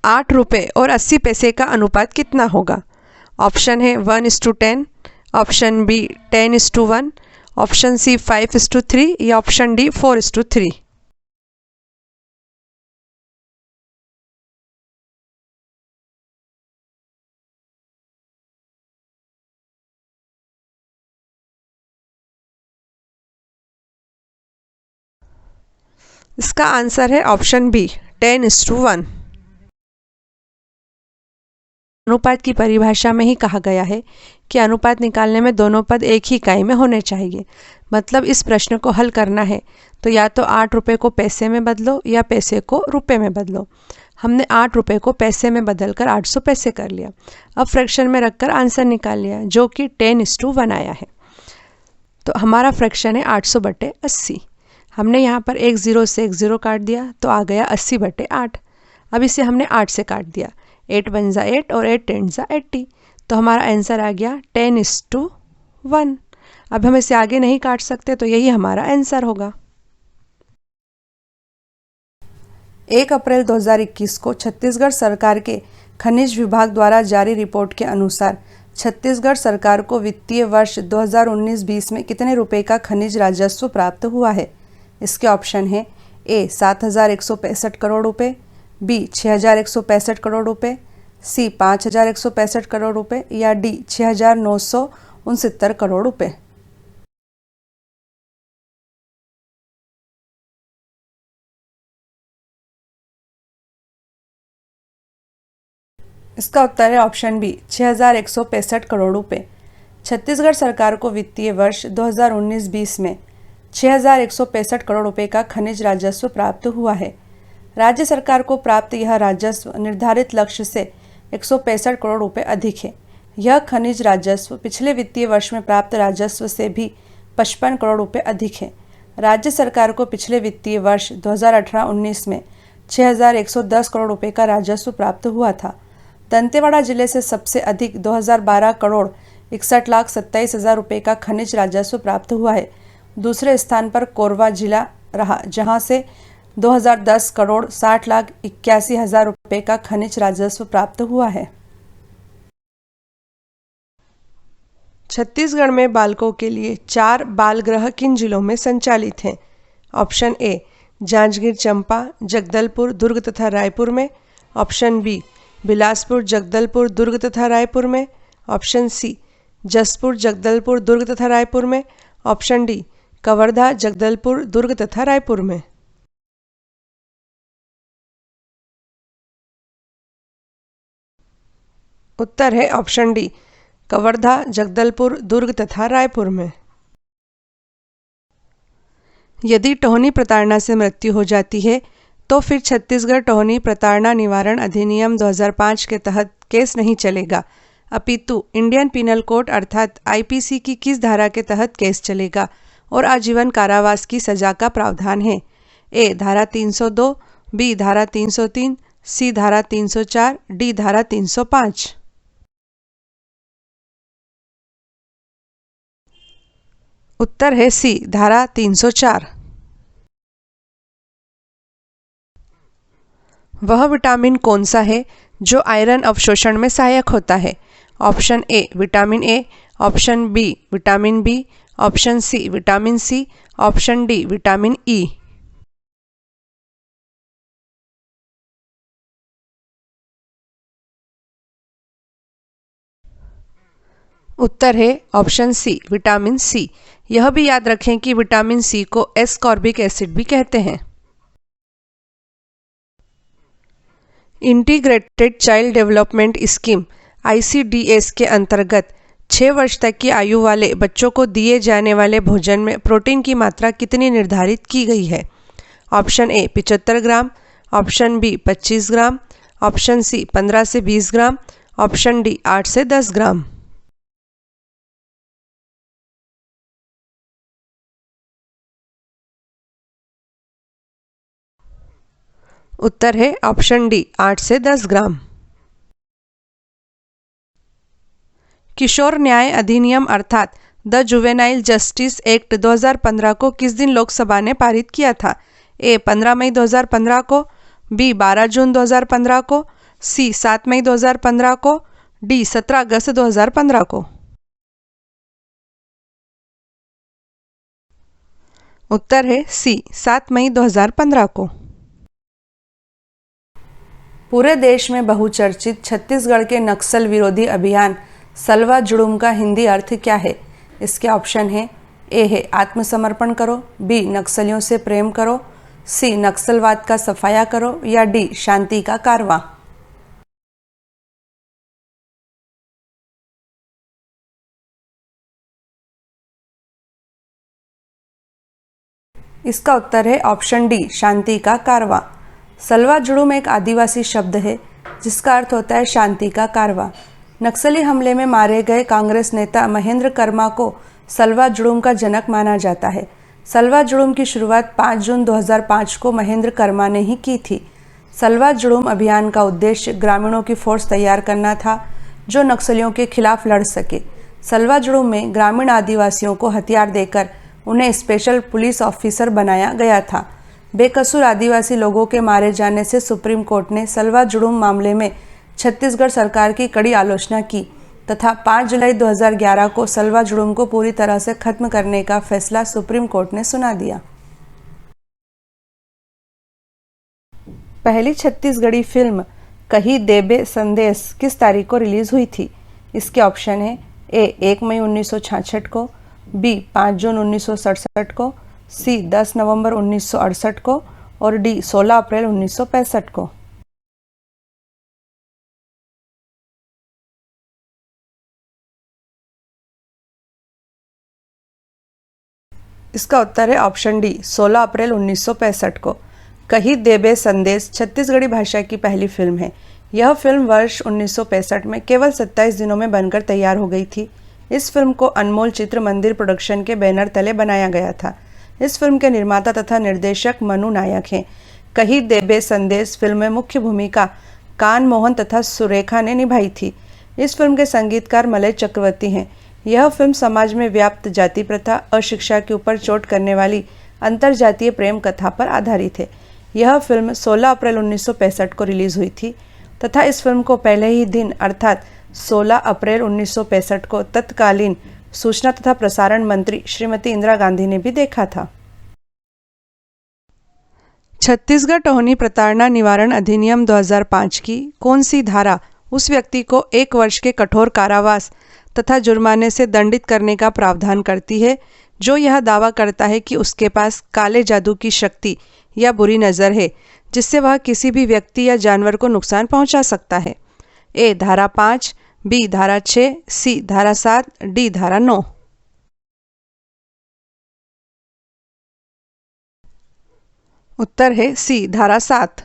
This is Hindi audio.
8 रुपये और 80 पैसे का अनुपात कितना होगा? ऑप्शन है 1:10, ऑप्शन बी 10:1, ऑप्शन सी 5:3 या ऑप्शन डी 4:3। इसका आंसर है ऑप्शन बी 10:1। अनुपात की परिभाषा में ही कहा गया है कि अनुपात निकालने में दोनों पद एक ही इकाई में होने चाहिए। मतलब इस प्रश्न को हल करना है तो या तो 8 रुपये को पैसे में बदलो या पैसे को रुपए में बदलो। हमने 8 रुपये को पैसे में बदलकर 800 पैसे कर लिया। अब फ्रैक्शन में रखकर आंसर निकाल लिया जो कि 10:1 आया है। तो हमारा फ्रैक्शन है 800/80। हमने यहाँ पर एक 0 से एक 0 काट दिया तो आ गया 80/8। अब इसे हमने 8 से काट दिया, 8 1 जा 8 और 8 10 जा 80। तो हमारा आंसर आ गया 10:1। अब हम इसे आगे नहीं काट सकते तो यही हमारा आंसर होगा। 1 अप्रैल 2021 को छत्तीसगढ़ सरकार के खनिज विभाग द्वारा जारी रिपोर्ट के अनुसार छत्तीसगढ़ सरकार को वित्तीय वर्ष 2019-20 में कितने रुपए का खनिज राजस्व प्राप्त हुआ है? इसके ऑप्शन है ए 7,165 करोड़ रुपए, बी 6,165 करोड़ रुपए, सी 5,165 करोड़ रुपए या डी 6,969 करोड़ रुपए। इसका उत्तर है ऑप्शन बी 6,165 करोड़ रुपए। छत्तीसगढ़ सरकार को वित्तीय वर्ष 2019-20 में 6,165 करोड़ रुपए का खनिज राजस्व प्राप्त हुआ है। राज्य सरकार को प्राप्त यह राजस्व निर्धारित लक्ष्य से 165 करोड़ रुपए अधिक है। यह खनिज राजस्व पिछले वित्तीय वर्ष में प्राप्त राजस्व से भी 55 करोड़ रुपए अधिक है। राज्य सरकार को पिछले वित्तीय वर्ष 2018-19 में 6,110 करोड़ रुपए का राजस्व प्राप्त हुआ था। दंतेवाड़ा जिले से सबसे अधिक 2012 करोड़ 61,27,000 रुपए का खनिज राजस्व प्राप्त हुआ है। दूसरे स्थान पर कोरबा जिला रहा जहां से 2010 करोड़ 60,81,000 रुपए का खनिज राजस्व प्राप्त हुआ है। छत्तीसगढ़ में बालकों के लिए 4 बाल गृह किन जिलों में संचालित हैं? ऑप्शन ए जांजगीर चंपा, जगदलपुर, दुर्ग तथा रायपुर में, ऑप्शन बी बिलासपुर, जगदलपुर, दुर्ग तथा रायपुर में, ऑप्शन सी जसपुर, जगदलपुर, दुर्ग तथा रायपुर में, ऑप्शन डी कवर्धा, जगदलपुर, दुर्ग तथा रायपुर में। उत्तर है ऑप्शन डी कवर्धा, जगदलपुर, दुर्ग तथा रायपुर में। यदि टोहनी प्रताड़ना से मृत्यु हो जाती है तो फिर छत्तीसगढ़ टोहनी प्रताड़ना निवारण अधिनियम 2005 के तहत केस नहीं चलेगा, अपितु इंडियन पिनल कोड अर्थात आईपीसी की किस धारा के तहत केस चलेगा और आजीवन कारावास की सजा का प्रावधान है? ए धारा 302, बी धारा 303, सी धारा 304, डी धारा 305। उत्तर है सी धारा 304। वह विटामिन कौन सा है जो आयरन अवशोषण में सहायक होता है? Option A vitamin A, option B vitamin B, option C vitamin C, option D vitamin E. उत्तर है ऑप्शन सी विटामिन सी। यह भी याद रखें कि विटामिन सी को एस्कॉर्बिक एसिड भी कहते हैं। Integrated child development scheme ICDS के अंतर्गत 6 वर्ष तक की आयु वाले बच्चों को दिए जाने वाले भोजन में प्रोटीन की मात्रा कितनी निर्धारित की गई है? Option A 75 gram, option B 25 gram, option C 15 से 20 ग्राम, ऑप्शन डी 8 से 10 ग्राम। उत्तर है ऑप्शन डी 8 से 10 ग्राम। किशोर न्याय अधिनियम अर्थात द जुवेनाइल जस्टिस एक्ट 2015 को किस दिन लोकसभा ने पारित किया था? ए 15 मई 2015 को, बी 12 जून 2015 को, सी 7 मई 2015 को, डी 17 अगस्त 2015 को। उत्तर है सी 7 मई 2015 को। पूरे देश में बहुचर्चित छत्तीसगढ़ के नक्सल विरोधी अभियान सलवा जुड़ूम का हिंदी अर्थ क्या है? इसके ऑप्शन हैं, ए है आत्मसमर्पण करो, बी नक्सलियों से प्रेम करो, सी नक्सलवाद का सफाया करो या डी शांति का कारवां। इसका उत्तर है ऑप्शन डी शांति का कारवां। सलवा जुड़ूम एक आदिवासी शब्द है जिसका अर्थ होता है शांति का कारवां। नक्सली हमले में मारे गए कांग्रेस नेता महेंद्र कर्मा को सलवा जुड़ूम का जनक माना जाता है। सलवा जुड़ूम की शुरुआत 5 जून 2005 को महेंद्र कर्मा ने ही की थी। सलवा जुड़ूम अभियान का उद्देश्य ग्रामीणों की फोर्स तैयार करना था जो नक्सलियों के खिलाफ लड़ सके। सलवा जुड़ूम में ग्रामीण आदिवासियों को हथियार देकर उन्हें स्पेशल पुलिस ऑफिसर बनाया गया था। बेकसूर आदिवासी लोगों के मारे जाने से सुप्रीम कोर्ट ने सलवा जुड़ूम मामले में छत्तीसगढ़ सरकार की कड़ी आलोचना की तथा 5 जुलाई 2011 को सलवा जुड़ूम को पूरी तरह से खत्म करने का फैसला सुप्रीम कोर्ट ने सुना दिया। पहली छत्तीसगढ़ी फिल्म कही देबे संदेश किस तारीख को रिलीज हुई थी? इसके ऑप्शन है, ए 1 मई 1966 को, बी 5 जून 1967 को, सी 10 नवंबर 1968 को और डी 16 अप्रैल 1965 को। इसका उत्तर है ऑप्शन डी 16 अप्रैल 1965 को। कही देबे संदेश छत्तीसगढ़ी भाषा की पहली फिल्म है। यह फिल्म वर्ष 1965 में केवल 27 दिनों में बनकर तैयार हो गई थी। इस फिल्म को अनमोल चित्र मंदिर प्रोडक्शन के बैनर तले बनाया गया था। इस फिल्म के निर्माता तथा निर्देशक मनु नायक हैं। कही देबे संदेश फिल्म में मुख्य भूमिका कान मोहन तथा सुरेखा ने निभाई थी। इस फिल्म के संगीतकार मलय चक्रवर्ती हैं। यह फिल्म समाज में व्याप्त जाति प्रथा, अशिक्षा के ऊपर चोट करने वाली अंतरजातीय प्रेम कथा पर आधारित है। यह फिल्म 16 अप्रैल 1965 को रिलीज हुई थी तथा इस फिल्म को पहले ही दिन अर्थात 16 अप्रैल 1965 को तत्कालीन सूचना तथा प्रसारण मंत्री श्रीमती इंदिरा गांधी ने भी देखा था। छत्तीसगढ़ टोहनी प्रताड़ना निवारण अधिनियम 2005 की कौन सी धारा उस व्यक्ति को 1 वर्ष के कठोर कारावास तथा जुर्माने से दंडित करने का प्रावधान करती है जो यह दावा करता है कि उसके पास काले जादू की शक्ति या बुरी नज़र है जिससे वह किसी भी व्यक्ति या जानवर को नुकसान पहुंचा सकता है? ए धारा 5, बी धारा 6, सी धारा 7, डी धारा 9। उत्तर है सी धारा 7।